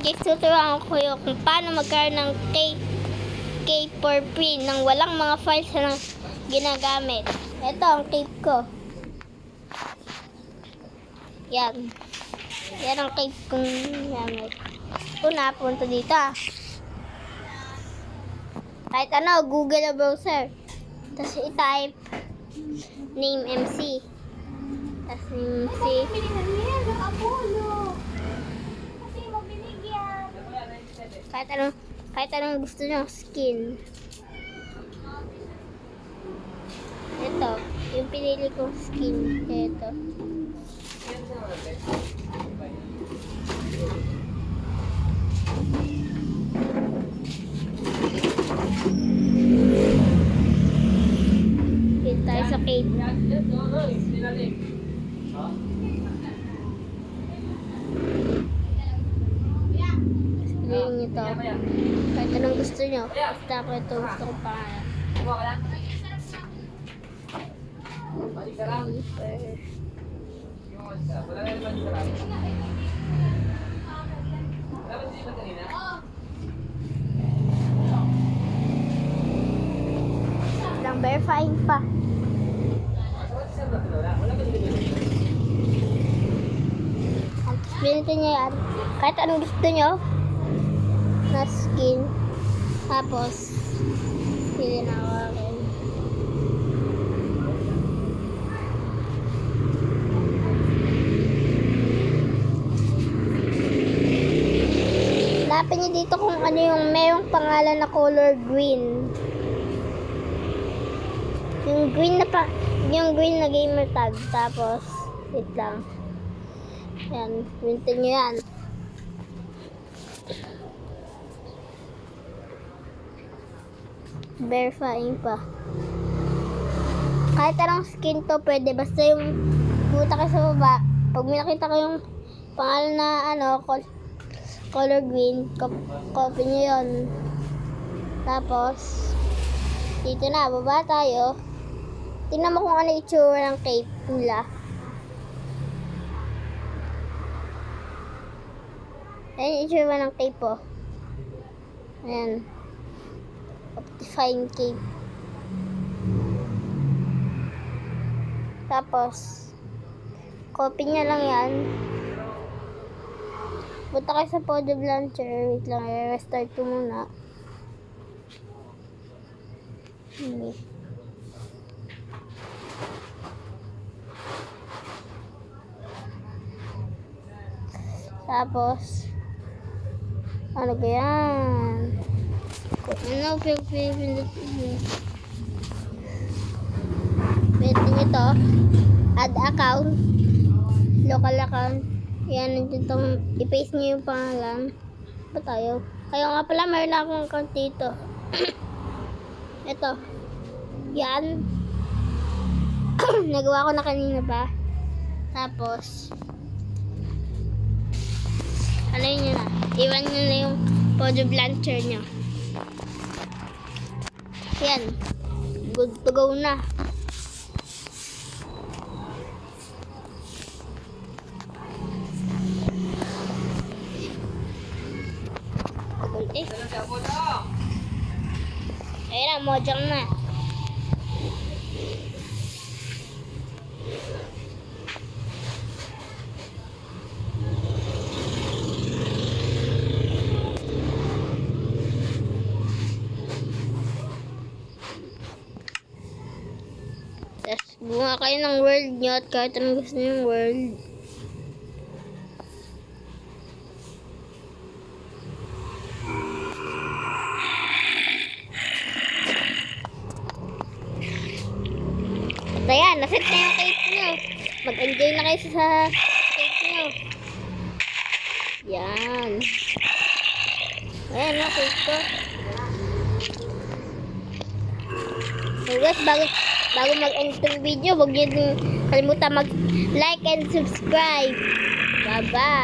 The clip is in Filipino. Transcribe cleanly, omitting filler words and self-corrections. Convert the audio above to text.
guys, tuturuan ko kayo kung paano magkaroon ng cape for free nang walang mga files na ginagamit. Ito ang cape ko. Yan. Yan ang cape kong gamit. Una, punta dito. Kahit ano, Google na browser. Tapos i-type name MC. Tapos name MC. Kahit anong gusto nyo, skin. Ito, yung pinili kong skin. Ito. Dito tayo sa cave. Piliin nyo to. Kahit anong gusto nyo. Basta ako ito gusto kong pangalan. Lang verifying pa. Pilitin nyo yan. Kahit anong gusto nyo na skin. Tapos pili na ako akin. Hanapin nyo dito kung ano yung mayroong pangalan na color green. Yung green na gamer tag. Tapos wait lang. Yan, printin nyo yan. Verifying pa. Kahit anong skin to pwede. Basta yung pumunta kayo sa baba. Pag may nakita ko yung pangalan na color green, copy nyo yun. Tapos dito na, baba tayo. Tingnan mo kung ano itsura ng cape nila. Ayan yung itsura ng cape po. Ayan. Optifine cape. Tapos copy niya lang yan. Punta kayo sa Photo Launcher. Wait lang, i-restart ko muna. Hindi. Tapos ano ba yan? Ano, pwede nyo to. Add account. Local account. Yan, nandiyan tong i-paste nyo yung pangalan. Ba tayo? Kaya nga pala, mayroon akong account dito. Ito. Yan. Nagawa ko na kanina pa. Tapos ano yun na? Iwan nyo na yung Photo Launcher nyo. Yan. Good to go na. Ayun na, mojang na. Tapos bunga kayo ng world nyo at kahit anong gusto nyo yung world. At ayan, naset na yung cape nyo. Mag-enjoy na kayo sa cape nyo. Yan. Ayan na, cape ko. So guys, bago mag-end itong video, huwag nyo kalimutan mag-like and subscribe. Bye-bye!